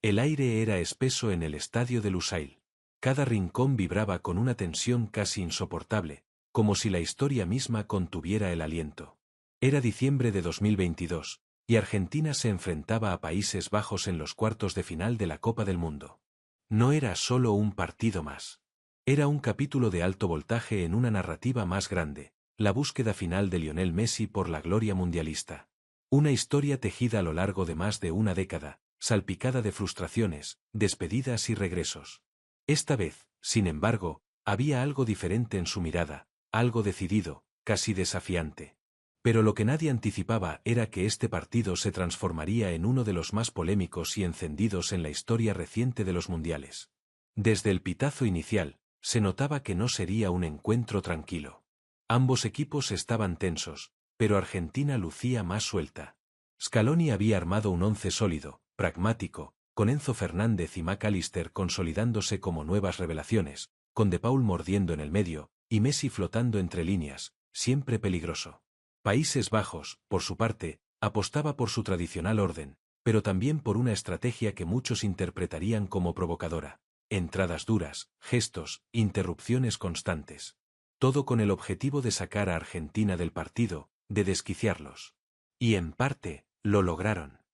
El aire era espeso en el estadio de Lusail. Cada rincón vibraba con una tensión casi insoportable, como si la historia misma contuviera el aliento. Era diciembre de 2022, y Argentina se enfrentaba a Países Bajos en los cuartos de final de la Copa del Mundo. No era solo un partido más. Era un capítulo de alto voltaje en una narrativa más grande, la búsqueda final de Lionel Messi por la gloria mundialista. Una historia tejida a lo largo de más de una década, salpicada de frustraciones, despedidas y regresos. Esta vez, sin embargo, había algo diferente en su mirada, algo decidido, casi desafiante. Pero lo que nadie anticipaba era que este partido se transformaría en uno de los más polémicos y encendidos en la historia reciente de los mundiales. Desde el pitazo inicial, se notaba que no sería un encuentro tranquilo. Ambos equipos estaban tensos, pero Argentina lucía más suelta. Scaloni había armado un once sólido, pragmático, con Enzo Fernández y Mac Allister consolidándose como nuevas revelaciones, con De Paul mordiendo en el medio, y Messi flotando entre líneas, siempre peligroso. Países Bajos, por su parte, apostaba por su tradicional orden, pero también por una estrategia que muchos interpretarían como provocadora. Entradas duras, gestos, interrupciones constantes. Todo con el objetivo de sacar a Argentina del partido, de desquiciarlos. Y en parte, lo lograron.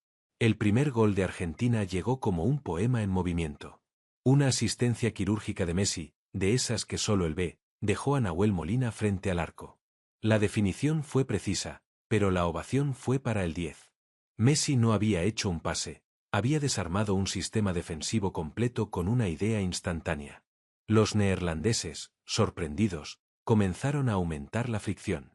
El primer gol de Argentina llegó como un poema en movimiento. Una asistencia quirúrgica de Messi, de esas que solo él ve, dejó a Nahuel Molina frente al arco. La definición fue precisa, pero la ovación fue para el 10. Messi no había hecho un pase, había desarmado un sistema defensivo completo con una idea instantánea. Los neerlandeses, sorprendidos, comenzaron a aumentar la fricción.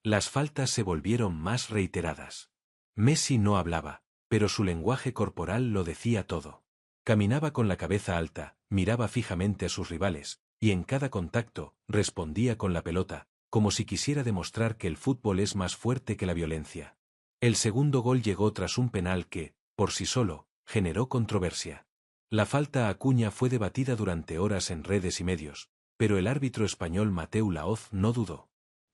Las faltas se volvieron más reiteradas. Messi no hablaba, pero su lenguaje corporal lo decía todo. Caminaba con la cabeza alta, miraba fijamente a sus rivales, y en cada contacto, respondía con la pelota, como si quisiera demostrar que el fútbol es más fuerte que la violencia. El segundo gol llegó tras un penal que, por sí solo, generó controversia. La falta a Acuña fue debatida durante horas en redes y medios, pero el árbitro español Mateu Laoz no dudó.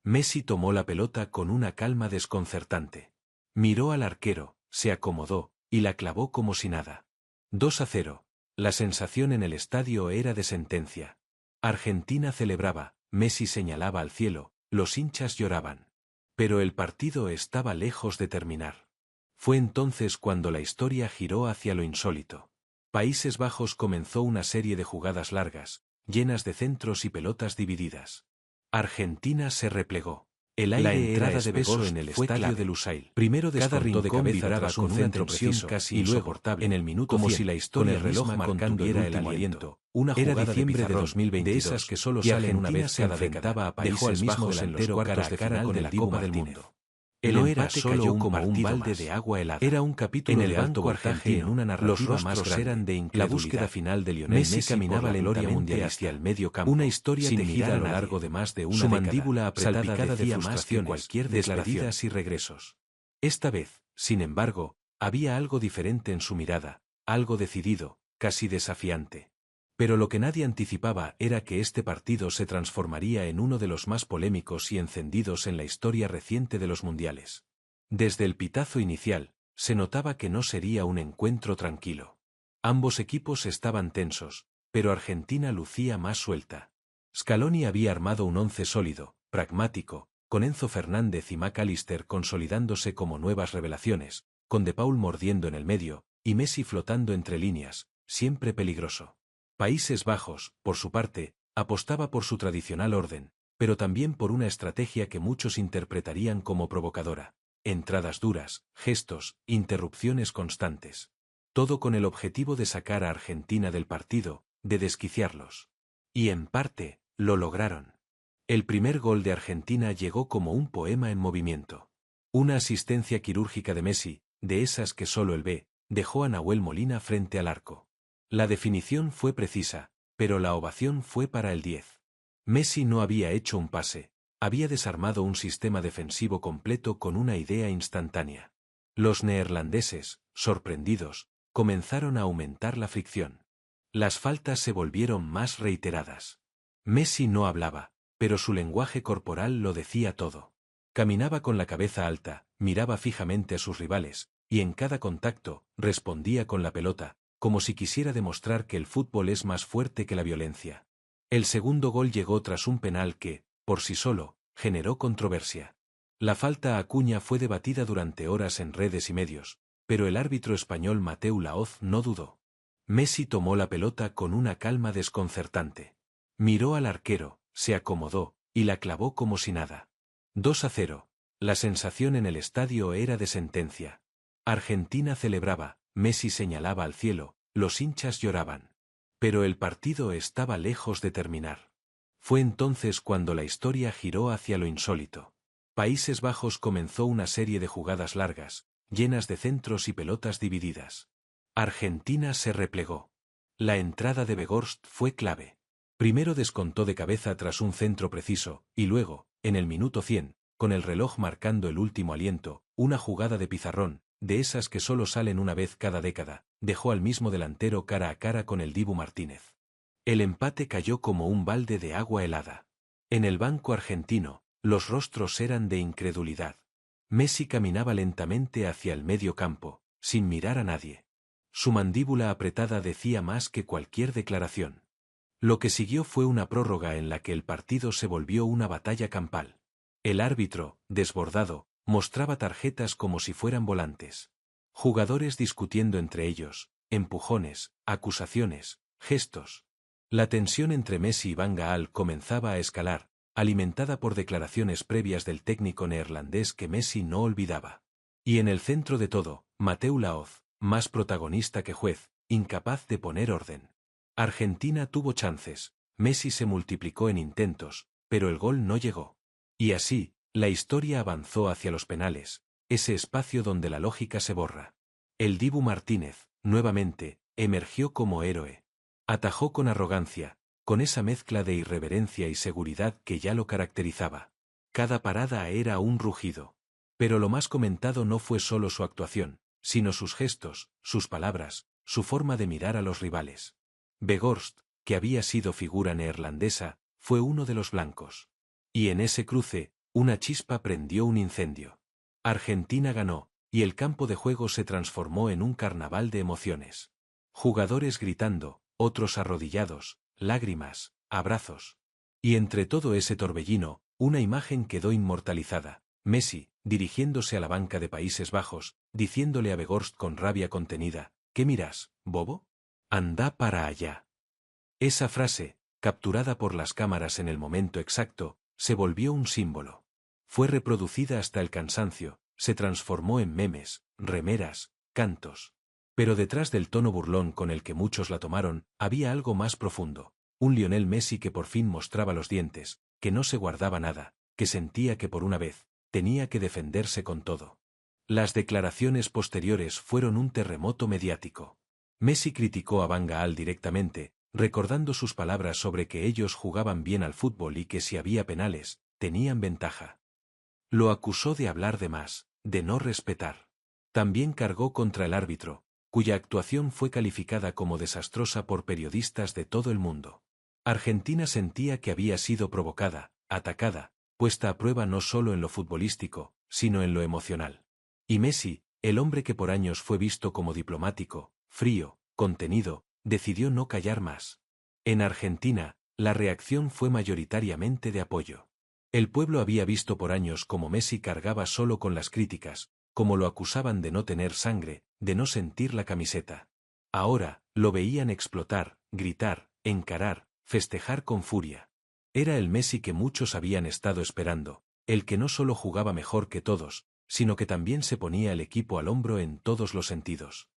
Messi tomó la pelota con una calma desconcertante. Miró al arquero, se acomodó, y la clavó como si nada. 2-0. La sensación en el estadio era de sentencia. Argentina celebraba, Messi señalaba al cielo, los hinchas lloraban. Pero el partido estaba lejos de terminar. Fue entonces cuando la historia giró hacia lo insólito. Países Bajos comenzó una serie de jugadas largas, llenas de centros y pelotas divididas. Argentina se replegó. El aire era espeso en el estadio de Lusail. Primero descontó de cabeza tras un centro preciso casi insoportable en el minuto como 100, si la historia con el reloj marcando el último aliento. Una jugada era diciembre de 2022, de esas que solo salen una vez cada década. Dejó al mismo delantero cara a cara con el Copa del Mundo. No era solo como un balde de agua helada. Era un capítulo en el alto voltaje en una narrativa más grande. Eran de incredulidad. La búsqueda final de Lionel Messi caminaba lentamente hacia el medio campo. Una historia tejida a lo largo de más de una década. Su mandíbula apretada salpicada de frustraciones, cualquier despedidas y regresos. Esta vez, sin embargo, había algo diferente en su mirada, algo decidido, casi desafiante. Pero lo que nadie anticipaba era que este partido se transformaría en uno de los más polémicos y encendidos en la historia reciente de los mundiales. Desde el pitazo inicial, se notaba que no sería un encuentro tranquilo. Ambos equipos estaban tensos, pero Argentina lucía más suelta. Scaloni había armado un once sólido, pragmático, con Enzo Fernández y Mac Allister consolidándose como nuevas revelaciones, con De Paul mordiendo en el medio, y Messi flotando entre líneas, siempre peligroso. Países Bajos, por su parte, apostaba por su tradicional orden, pero también por una estrategia que muchos interpretarían como provocadora. Entradas duras, gestos, interrupciones constantes. Todo con el objetivo de sacar a Argentina del partido, de desquiciarlos. Y en parte, lo lograron. El primer gol de Argentina llegó como un poema en movimiento. Una asistencia quirúrgica de Messi, de esas que solo él ve, dejó a Nahuel Molina frente al arco. La definición fue precisa, pero la ovación fue para el 10. Messi no había hecho un pase, había desarmado un sistema defensivo completo con una idea instantánea. Los neerlandeses, sorprendidos, comenzaron a aumentar la fricción. Las faltas se volvieron más reiteradas. Messi no hablaba, pero su lenguaje corporal lo decía todo. Caminaba con la cabeza alta, miraba fijamente a sus rivales, y en cada contacto, respondía con la pelota, como si quisiera demostrar que el fútbol es más fuerte que la violencia. El segundo gol llegó tras un penal que, por sí solo, generó controversia. La falta a Acuña fue debatida durante horas en redes y medios, pero el árbitro español Mateu Laoz no dudó. Messi tomó la pelota con una calma desconcertante. Miró al arquero, se acomodó, y la clavó como si nada. 2-0. La sensación en el estadio era de sentencia. Argentina celebraba, Messi señalaba al cielo, los hinchas lloraban. Pero el partido estaba lejos de terminar. Fue entonces cuando la historia giró hacia lo insólito. Países Bajos comenzó una serie de jugadas largas, llenas de centros y pelotas divididas. Argentina se replegó. La entrada de Weghorst fue clave. Primero descontó de cabeza tras un centro preciso, y luego, en el minuto 100, con el reloj marcando el último aliento, una jugada de pizarrón, de esas que solo salen una vez cada década, dejó al mismo delantero cara a cara con el Dibu Martínez. El empate cayó como un balde de agua helada. En el banco argentino, los rostros eran de incredulidad. Messi caminaba lentamente hacia el medio campo, sin mirar a nadie. Su mandíbula apretada decía más que cualquier declaración. Lo que siguió fue una prórroga en la que el partido se volvió una batalla campal. El árbitro, desbordado, mostraba tarjetas como si fueran volantes. Jugadores discutiendo entre ellos, empujones, acusaciones, gestos. La tensión entre Messi y Van Gaal comenzaba a escalar, alimentada por declaraciones previas del técnico neerlandés que Messi no olvidaba. Y en el centro de todo, Mateu Laoz, más protagonista que juez, incapaz de poner orden. Argentina tuvo chances, Messi se multiplicó en intentos, pero el gol no llegó. Y así, la historia avanzó hacia los penales, ese espacio donde la lógica se borra. El Dibu Martínez, nuevamente, emergió como héroe. Atajó con arrogancia, con esa mezcla de irreverencia y seguridad que ya lo caracterizaba. Cada parada era un rugido. Pero lo más comentado no fue solo su actuación, sino sus gestos, sus palabras, su forma de mirar a los rivales. Weghorst, que había sido figura neerlandesa, fue uno de los blancos. Y en ese cruce, una chispa prendió un incendio. Argentina ganó, y el campo de juego se transformó en un carnaval de emociones. Jugadores gritando, otros arrodillados, lágrimas, abrazos. Y entre todo ese torbellino, una imagen quedó inmortalizada. Messi, dirigiéndose a la banca de Países Bajos, diciéndole a Weghorst con rabia contenida, ¿qué miras, bobo? Anda para allá. Esa frase, capturada por las cámaras en el momento exacto, se volvió un símbolo. Fue reproducida hasta el cansancio, se transformó en memes, remeras, cantos. Pero detrás del tono burlón con el que muchos la tomaron, había algo más profundo. Un Lionel Messi que por fin mostraba los dientes, que no se guardaba nada, que sentía que por una vez, tenía que defenderse con todo. Las declaraciones posteriores fueron un terremoto mediático. Messi criticó a Van Gaal directamente, recordando sus palabras sobre que ellos jugaban bien al fútbol y que si había penales, tenían ventaja. Lo acusó de hablar de más, de no respetar. También cargó contra el árbitro, cuya actuación fue calificada como desastrosa por periodistas de todo el mundo. Argentina sentía que había sido provocada, atacada, puesta a prueba no solo en lo futbolístico, sino en lo emocional. Y Messi, el hombre que por años fue visto como diplomático, frío, contenido, decidió no callar más. En Argentina, la reacción fue mayoritariamente de apoyo. El pueblo había visto por años cómo Messi cargaba solo con las críticas, como lo acusaban de no tener sangre, de no sentir la camiseta. Ahora, lo veían explotar, gritar, encarar, festejar con furia. Era el Messi que muchos habían estado esperando, el que no solo jugaba mejor que todos, sino que también se ponía el equipo al hombro en todos los sentidos.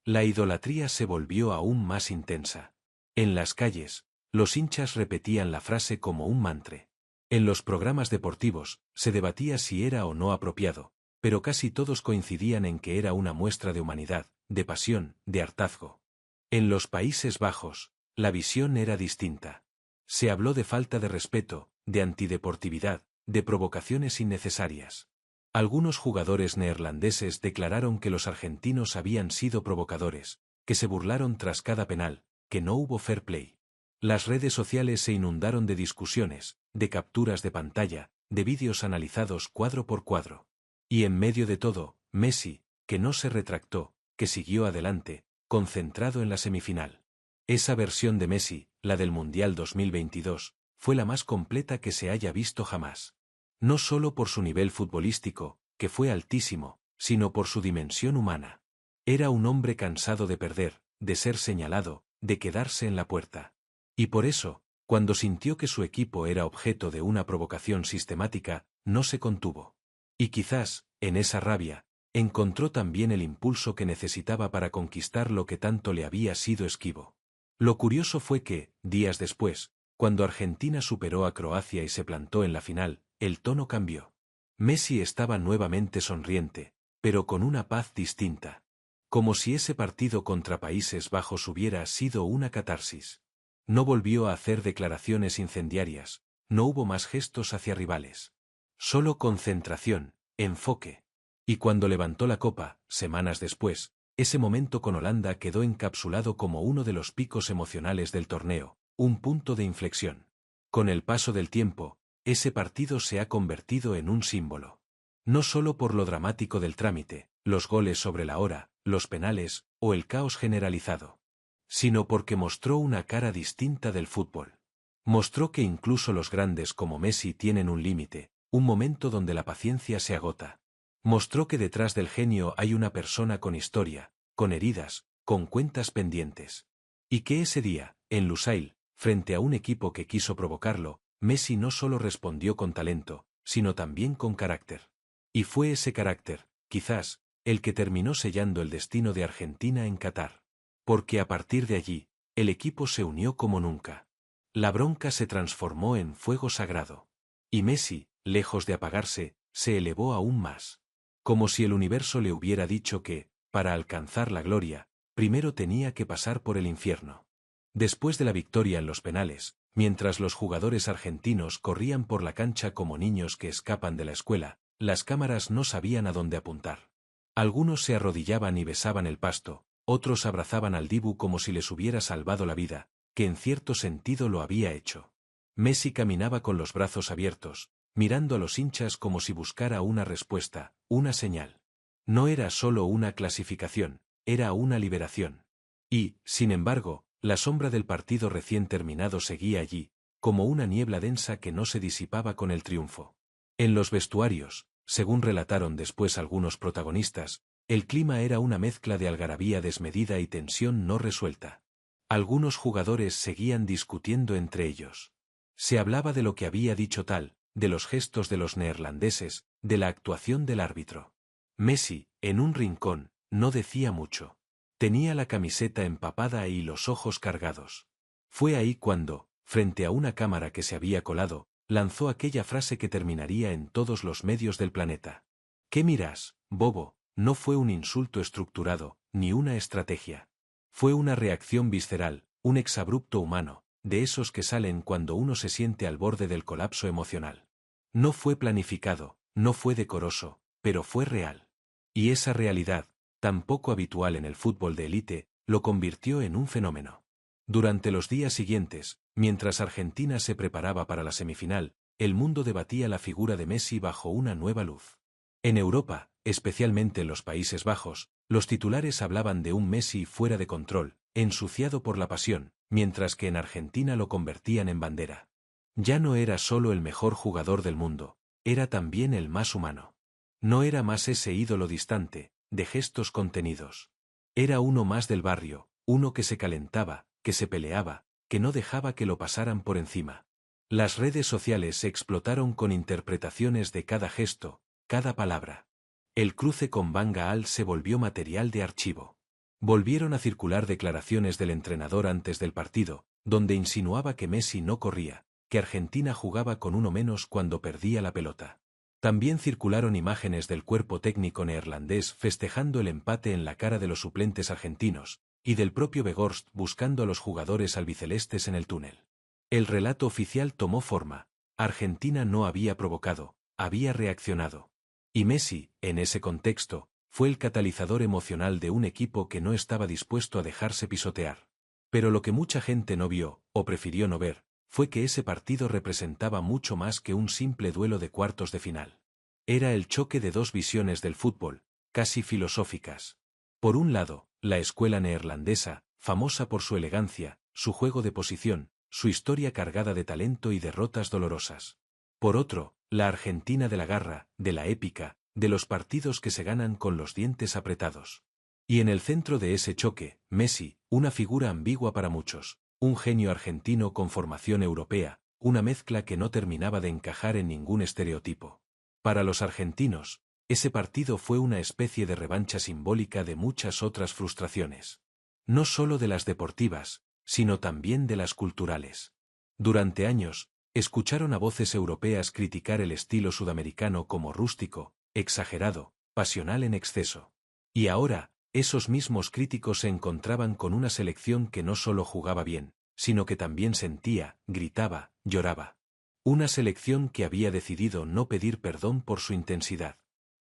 La idolatría se volvió aún más intensa. En las calles, los hinchas repetían la frase como un mantra. En los programas deportivos, se debatía si era o no apropiado, pero casi todos coincidían en que era una muestra de humanidad, de pasión, de hartazgo. En los Países Bajos, la visión era distinta. Se habló de falta de respeto, de antideportividad, de provocaciones innecesarias. Algunos jugadores neerlandeses declararon que los argentinos habían sido provocadores, que se burlaron tras cada penal, que no hubo fair play. Las redes sociales se inundaron de discusiones, de capturas de pantalla, de vídeos analizados cuadro por cuadro. Y en medio de todo, Messi, que no se retractó, que siguió adelante, concentrado en la semifinal. Esa versión de Messi, la del Mundial 2022, fue la más completa que se haya visto jamás. No solo por su nivel futbolístico, que fue altísimo, sino por su dimensión humana. Era un hombre cansado de perder, de ser señalado, de quedarse en la puerta. Y por eso, cuando sintió que su equipo era objeto de una provocación sistemática, no se contuvo. Y quizás, en esa rabia, encontró también el impulso que necesitaba para conquistar lo que tanto le había sido esquivo. Lo curioso fue que, días después, cuando Argentina superó a Croacia y se plantó en la final, el tono cambió. Messi estaba nuevamente sonriente, pero con una paz distinta. Como si ese partido contra Países Bajos hubiera sido una catarsis. No volvió a hacer declaraciones incendiarias, no hubo más gestos hacia rivales. Solo concentración, enfoque. Y cuando levantó la copa, semanas después, ese momento con Holanda quedó encapsulado como uno de los picos emocionales del torneo, un punto de inflexión. Con el paso del tiempo, ese partido se ha convertido en un símbolo. No solo por lo dramático del trámite, los goles sobre la hora, los penales, o el caos generalizado, sino porque mostró una cara distinta del fútbol. Mostró que incluso los grandes como Messi tienen un límite, un momento donde la paciencia se agota. Mostró que detrás del genio hay una persona con historia, con heridas, con cuentas pendientes. Y que ese día, en Lusail, frente a un equipo que quiso provocarlo, Messi no solo respondió con talento, sino también con carácter. Y fue ese carácter, quizás, el que terminó sellando el destino de Argentina en Qatar. Porque a partir de allí, el equipo se unió como nunca. La bronca se transformó en fuego sagrado. Y Messi, lejos de apagarse, se elevó aún más. Como si el universo le hubiera dicho que, para alcanzar la gloria, primero tenía que pasar por el infierno. Después de la victoria en los penales, mientras los jugadores argentinos corrían por la cancha como niños que escapan de la escuela, las cámaras no sabían a dónde apuntar. Algunos se arrodillaban y besaban el pasto, otros abrazaban al Dibu como si les hubiera salvado la vida, que en cierto sentido lo había hecho. Messi caminaba con los brazos abiertos, mirando a los hinchas como si buscara una respuesta, una señal. No era solo una clasificación, era una liberación. Y, sin embargo, la sombra del partido recién terminado seguía allí, como una niebla densa que no se disipaba con el triunfo. En los vestuarios, según relataron después algunos protagonistas, el clima era una mezcla de algarabía desmedida y tensión no resuelta. Algunos jugadores seguían discutiendo entre ellos. Se hablaba de lo que había dicho tal, de los gestos de los neerlandeses, de la actuación del árbitro. Messi, en un rincón, no decía mucho. Tenía la camiseta empapada y los ojos cargados. Fue ahí cuando, frente a una cámara que se había colado, lanzó aquella frase que terminaría en todos los medios del planeta. ¿Qué miras, bobo? No fue un insulto estructurado, ni una estrategia. Fue una reacción visceral, un exabrupto humano, de esos que salen cuando uno se siente al borde del colapso emocional. No fue planificado, no fue decoroso, pero fue real. Y esa realidad, tan poco habitual en el fútbol de élite, lo convirtió en un fenómeno. Durante los días siguientes, mientras Argentina se preparaba para la semifinal, el mundo debatía la figura de Messi bajo una nueva luz. En Europa, especialmente en los Países Bajos, los titulares hablaban de un Messi fuera de control, ensuciado por la pasión, mientras que en Argentina lo convertían en bandera. Ya no era solo el mejor jugador del mundo, era también el más humano. No era más ese ídolo distante, de gestos contenidos. Era uno más del barrio, uno que se calentaba, que se peleaba, que no dejaba que lo pasaran por encima. Las redes sociales se explotaron con interpretaciones de cada gesto, cada palabra. El cruce con Van Gaal se volvió material de archivo. Volvieron a circular declaraciones del entrenador antes del partido, donde insinuaba que Messi no corría, que Argentina jugaba con uno menos cuando perdía la pelota. También circularon imágenes del cuerpo técnico neerlandés festejando el empate en la cara de los suplentes argentinos, y del propio Weghorst buscando a los jugadores albicelestes en el túnel. El relato oficial tomó forma. Argentina no había provocado, había reaccionado. Y Messi, en ese contexto, fue el catalizador emocional de un equipo que no estaba dispuesto a dejarse pisotear. Pero lo que mucha gente no vio, o prefirió no ver, fue que ese partido representaba mucho más que un simple duelo de cuartos de final. Era el choque de dos visiones del fútbol, casi filosóficas. Por un lado, la escuela neerlandesa, famosa por su elegancia, su juego de posición, su historia cargada de talento y derrotas dolorosas. Por otro, la Argentina de la garra, de la épica, de los partidos que se ganan con los dientes apretados. Y en el centro de ese choque, Messi, una figura ambigua para muchos, un genio argentino con formación europea, una mezcla que no terminaba de encajar en ningún estereotipo. Para los argentinos, ese partido fue una especie de revancha simbólica de muchas otras frustraciones. No solo de las deportivas, sino también de las culturales. Durante años, escucharon a voces europeas criticar el estilo sudamericano como rústico, exagerado, pasional en exceso. Y ahora, esos mismos críticos se encontraban con una selección que no solo jugaba bien, sino que también sentía, gritaba, lloraba. Una selección que había decidido no pedir perdón por su intensidad.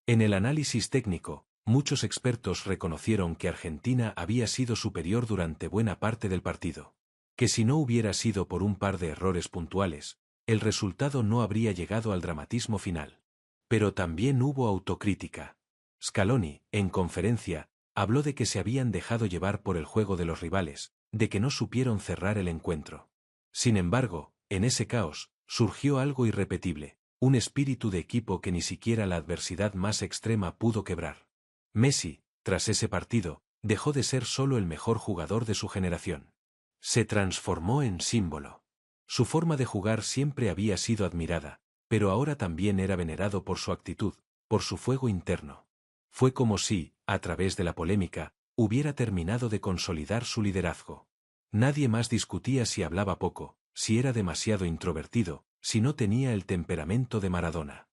En el análisis técnico, muchos expertos reconocieron que Argentina había sido superior durante buena parte del partido. Que si no hubiera sido por un par de errores puntuales, el resultado no habría llegado al dramatismo final. Pero también hubo autocrítica. Scaloni, en conferencia, habló de que se habían dejado llevar por el juego de los rivales, de que no supieron cerrar el encuentro. Sin embargo, en ese caos, surgió algo irrepetible, un espíritu de equipo que ni siquiera la adversidad más extrema pudo quebrar. Messi, tras ese partido, dejó de ser solo el mejor jugador de su generación. Se transformó en símbolo. Su forma de jugar siempre había sido admirada, pero ahora también era venerado por su actitud, por su fuego interno. Fue como si, a través de la polémica, hubiera terminado de consolidar su liderazgo. Nadie más discutía si hablaba poco, si era demasiado introvertido, si no tenía el temperamento de Maradona.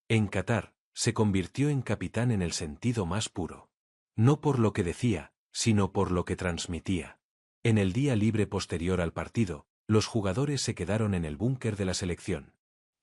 En Qatar, se convirtió en capitán en el sentido más puro. No por lo que decía, sino por lo que transmitía. En el día libre posterior al partido, los jugadores se quedaron en el búnker de la selección.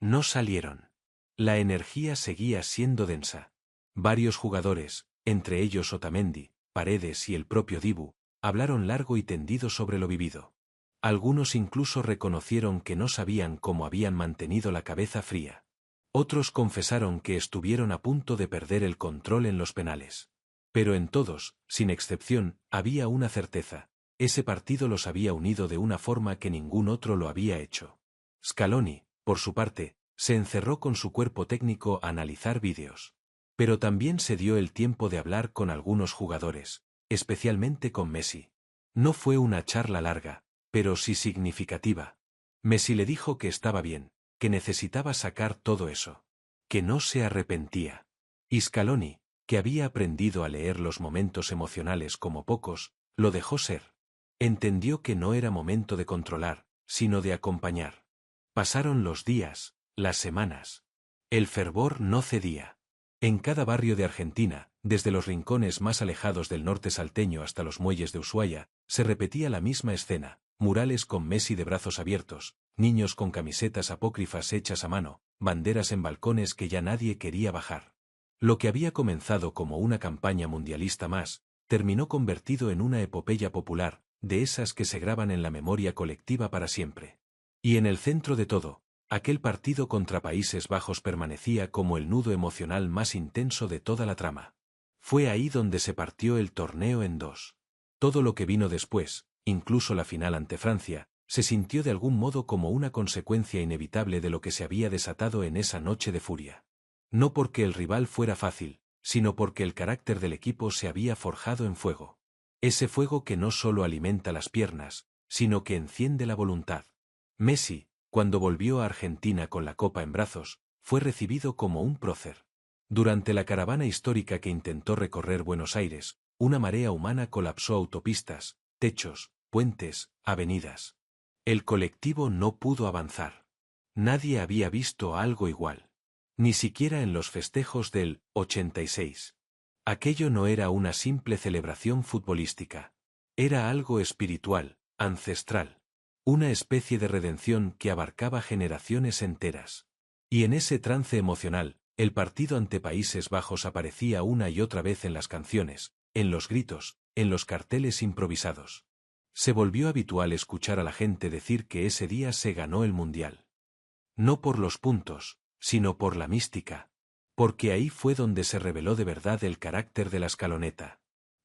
No salieron. La energía seguía siendo densa. Varios jugadores, entre ellos Otamendi, Paredes y el propio Dibu, hablaron largo y tendido sobre lo vivido. Algunos incluso reconocieron que no sabían cómo habían mantenido la cabeza fría. Otros confesaron que estuvieron a punto de perder el control en los penales. Pero en todos, sin excepción, había una certeza: ese partido los había unido de una forma que ningún otro lo había hecho. Scaloni, por su parte, se encerró con su cuerpo técnico a analizar vídeos. Pero también se dio el tiempo de hablar con algunos jugadores, especialmente con Messi. No fue una charla larga, pero sí significativa. Messi le dijo que estaba bien, que necesitaba sacar todo eso, que no se arrepentía. Y Scaloni, que había aprendido a leer los momentos emocionales como pocos, lo dejó ser. Entendió que no era momento de controlar, sino de acompañar. Pasaron los días, las semanas. El fervor no cedía. En cada barrio de Argentina, desde los rincones más alejados del norte salteño hasta los muelles de Ushuaia, se repetía la misma escena: murales con Messi de brazos abiertos, niños con camisetas apócrifas hechas a mano, banderas en balcones que ya nadie quería bajar. Lo que había comenzado como una campaña mundialista más, terminó convertido en una epopeya popular, de esas que se graban en la memoria colectiva para siempre. Y en el centro de todo, aquel partido contra Países Bajos permanecía como el nudo emocional más intenso de toda la trama. Fue ahí donde se partió el torneo en dos. Todo lo que vino después, incluso la final ante Francia, se sintió de algún modo como una consecuencia inevitable de lo que se había desatado en esa noche de furia. No porque el rival fuera fácil, sino porque el carácter del equipo se había forjado en fuego. Ese fuego que no solo alimenta las piernas, sino que enciende la voluntad. Messi, cuando volvió a Argentina con la copa en brazos, fue recibido como un prócer. Durante la caravana histórica que intentó recorrer Buenos Aires, una marea humana colapsó autopistas, techos, puentes, avenidas. El colectivo no pudo avanzar. Nadie había visto algo igual. Ni siquiera en los festejos del 86. Aquello no era una simple celebración futbolística. Era algo espiritual, ancestral. Una especie de redención que abarcaba generaciones enteras. Y en ese trance emocional, el partido ante Países Bajos aparecía una y otra vez en las canciones, en los gritos, en los carteles improvisados. Se volvió habitual escuchar a la gente decir que ese día se ganó el Mundial. No por los puntos, sino por la mística. Porque ahí fue donde se reveló de verdad el carácter de la Scaloneta.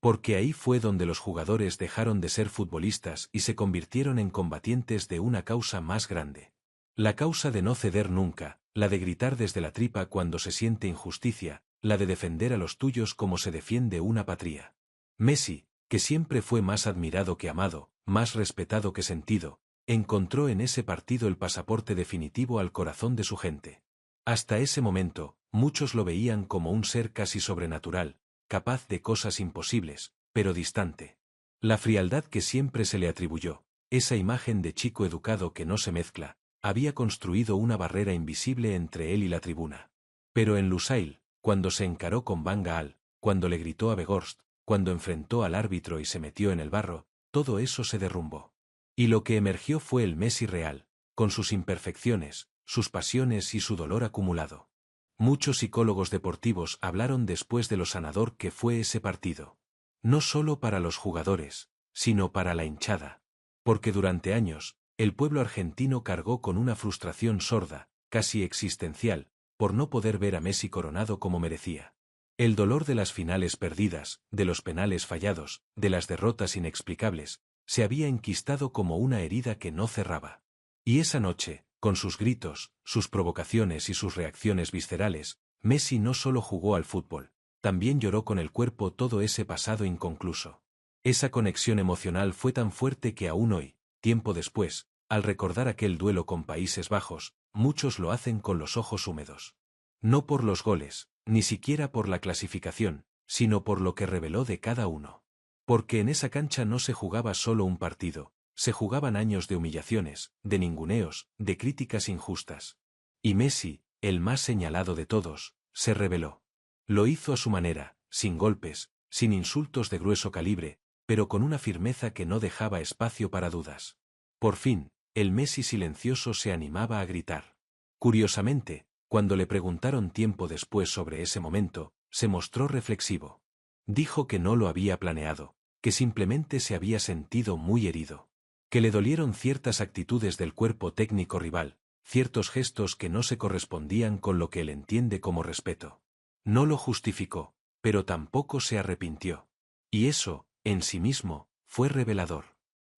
Porque ahí fue donde los jugadores dejaron de ser futbolistas y se convirtieron en combatientes de una causa más grande. La causa de no ceder nunca, la de gritar desde la tripa cuando se siente injusticia, la de defender a los tuyos como se defiende una patria. Messi, que siempre fue más admirado que amado, más respetado que sentido, encontró en ese partido el pasaporte definitivo al corazón de su gente. Hasta ese momento, muchos lo veían como un ser casi sobrenatural, capaz de cosas imposibles, pero distante. La frialdad que siempre se le atribuyó, esa imagen de chico educado que no se mezcla, había construido una barrera invisible entre él y la tribuna. Pero en Lusail, cuando se encaró con Van Gaal, cuando le gritó a Weghorst, cuando enfrentó al árbitro y se metió en el barro, todo eso se derrumbó. Y lo que emergió fue el Messi real, con sus imperfecciones, sus pasiones y su dolor acumulado. Muchos psicólogos deportivos hablaron después de lo sanador que fue ese partido. No solo para los jugadores, sino para la hinchada. Porque durante años, el pueblo argentino cargó con una frustración sorda, casi existencial, por no poder ver a Messi coronado como merecía. El dolor de las finales perdidas, de los penales fallados, de las derrotas inexplicables, se había enquistado como una herida que no cerraba. Y esa noche, con sus gritos, sus provocaciones y sus reacciones viscerales, Messi no solo jugó al fútbol, también lloró con el cuerpo todo ese pasado inconcluso. Esa conexión emocional fue tan fuerte que aún hoy, tiempo después, al recordar aquel duelo con Países Bajos, muchos lo hacen con los ojos húmedos. No por los goles, ni siquiera por la clasificación, sino por lo que reveló de cada uno. Porque en esa cancha no se jugaba solo un partido, se jugaban años de humillaciones, de ninguneos, de críticas injustas. Y Messi, el más señalado de todos, se rebeló. Lo hizo a su manera, sin golpes, sin insultos de grueso calibre, pero con una firmeza que no dejaba espacio para dudas. Por fin, el Messi silencioso se animaba a gritar. Curiosamente, cuando le preguntaron tiempo después sobre ese momento, se mostró reflexivo. Dijo que no lo había planeado, que simplemente se había sentido muy herido. Que le dolieron ciertas actitudes del cuerpo técnico rival, ciertos gestos que no se correspondían con lo que él entiende como respeto. No lo justificó, pero tampoco se arrepintió. Y eso, en sí mismo, fue revelador.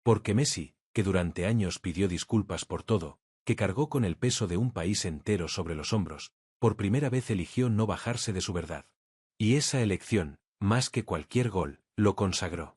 Porque Messi, que durante años pidió disculpas por todo, que cargó con el peso de un país entero sobre los hombros, por primera vez eligió no bajarse de su verdad. Y esa elección, más que cualquier gol, lo consagró.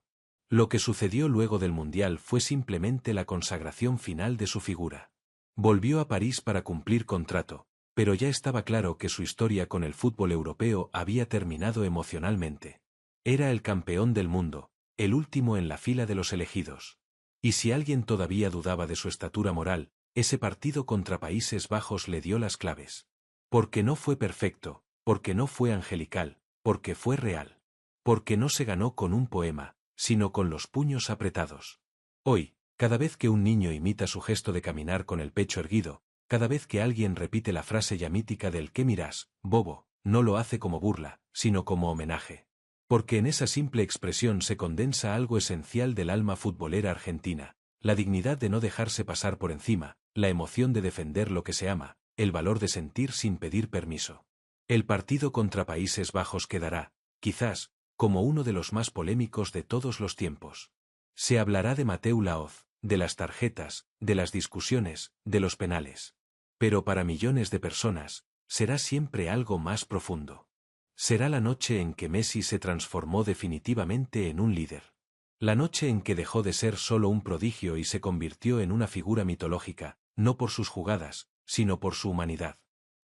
Lo que sucedió luego del Mundial fue simplemente la consagración final de su figura. Volvió a París para cumplir contrato, pero ya estaba claro que su historia con el fútbol europeo había terminado emocionalmente. Era el campeón del mundo, el último en la fila de los elegidos. Y si alguien todavía dudaba de su estatura moral, ese partido contra Países Bajos le dio las claves. Porque no fue perfecto, porque no fue angelical, porque fue real. Porque no se ganó con un poema, sino con los puños apretados. Hoy, cada vez que un niño imita su gesto de caminar con el pecho erguido, cada vez que alguien repite la frase ya mítica del ¿qué miras, bobo?, no lo hace como burla, sino como homenaje. Porque en esa simple expresión se condensa algo esencial del alma futbolera argentina, la dignidad de no dejarse pasar por encima, la emoción de defender lo que se ama, el valor de sentir sin pedir permiso. El partido contra Países Bajos quedará, quizás, como uno de los más polémicos de todos los tiempos. Se hablará de Mateu Laoz, de las tarjetas, de las discusiones, de los penales. Pero para millones de personas, será siempre algo más profundo. Será la noche en que Messi se transformó definitivamente en un líder. La noche en que dejó de ser solo un prodigio y se convirtió en una figura mitológica, no por sus jugadas, sino por su humanidad.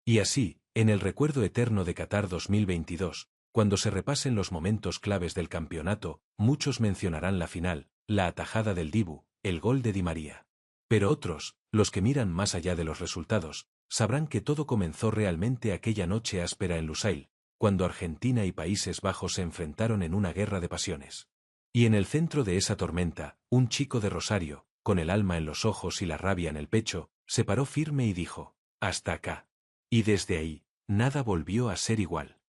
Y así, en el recuerdo eterno de Qatar 2022, cuando se repasen los momentos claves del campeonato, muchos mencionarán la final, la atajada del Dibu, el gol de Di María. Pero otros, los que miran más allá de los resultados, sabrán que todo comenzó realmente aquella noche áspera en Lusail, cuando Argentina y Países Bajos se enfrentaron en una guerra de pasiones. Y en el centro de esa tormenta, un chico de Rosario, con el alma en los ojos y la rabia en el pecho, se paró firme y dijo, «Hasta acá». Y desde ahí, nada volvió a ser igual.